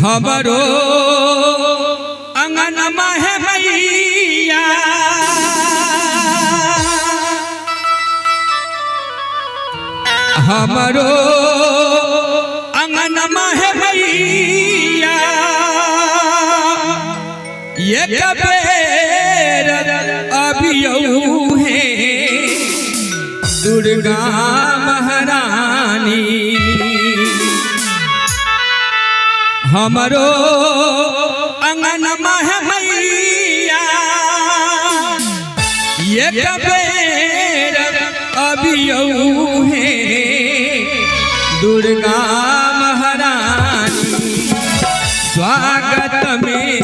हमरो अंगन में मैया हमरो अंगन में मैया ये कबेर अभियऊ है दुर्गा महारानी हमरो अंगन में मैया ये कबेर अभियऊ है दुर्गा महारानी स्वागत में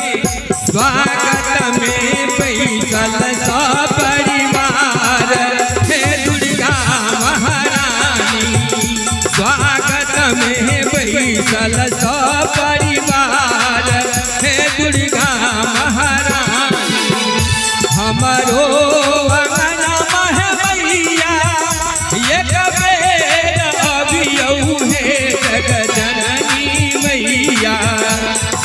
पैसल सपरिवार हे दुर्गा महारानी स्वागत में पैसल सपरिवार हे दुर्गा महारानी हमरो अंगन में मैया ये कबेर अभियऊ है जगजननी मैया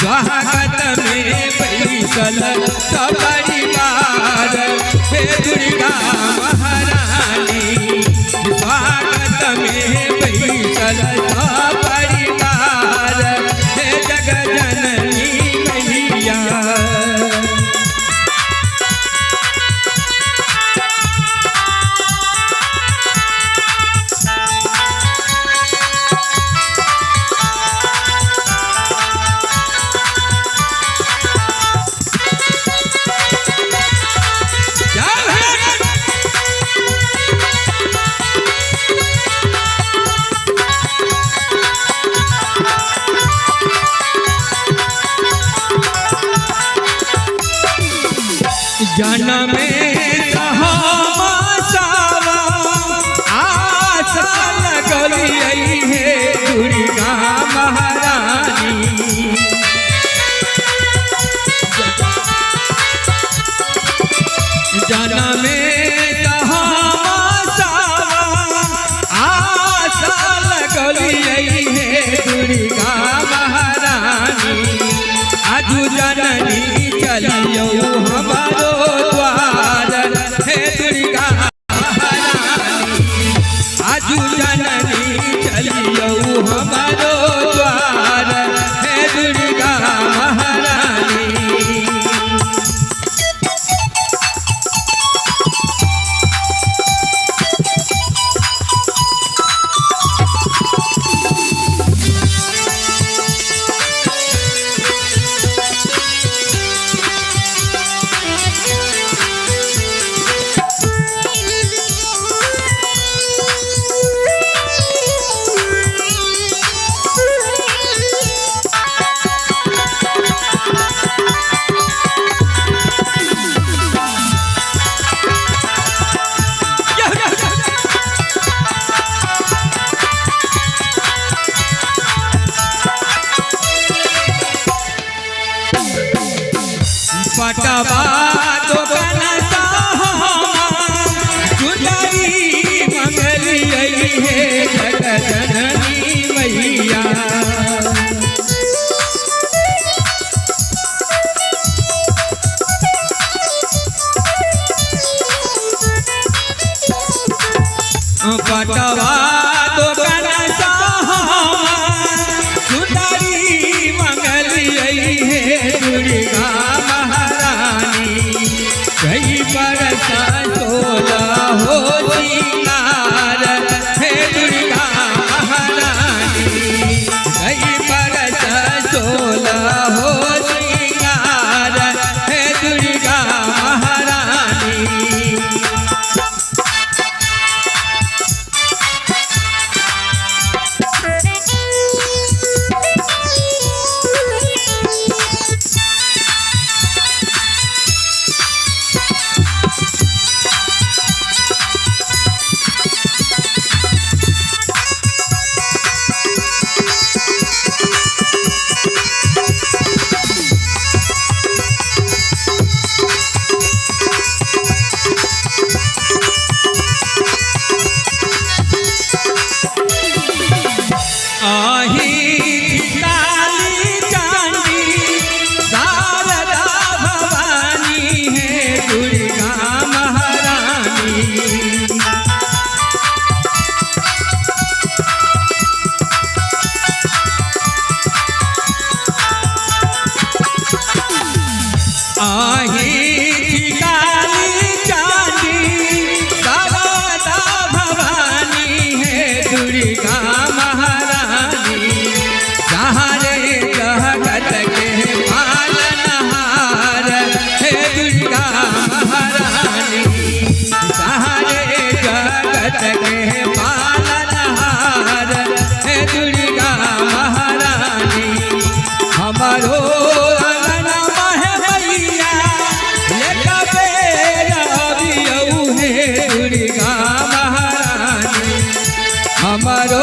स्वागत में पैसल सपरिवार हे दुर्गा महारानी स्वागत में पैसल सपरिवार हे जगजननी मैया जन्म आशा लगलिए है दुर्गा महारानी जन्म आशा लगलिए है दुर्गा महारानी आजू जननी चलियो हमारो द्वार हे दुर्गा महारानी आजू जननी चलियो हमारो द्वार हे दुर्गा महारानी पटवा दुकान चुनरी मंगलिए है जगजननी मैया पटवा दुकान चुनरी मंगलिए है दुर्गा कई बरसा तोला हो सिंगार हे दुर्गा महारानी कई बरसा तोला हो सिंगार हे दुर्गा महारानी दुर्गा महारानी सारे जगत के पालनहार हे दुर्गा महारानी सारे जगत के पालनहार हे दुर्गा महारानी हमारो अंगना है मैया लेका बेरा दुर्गा महारानी हमारो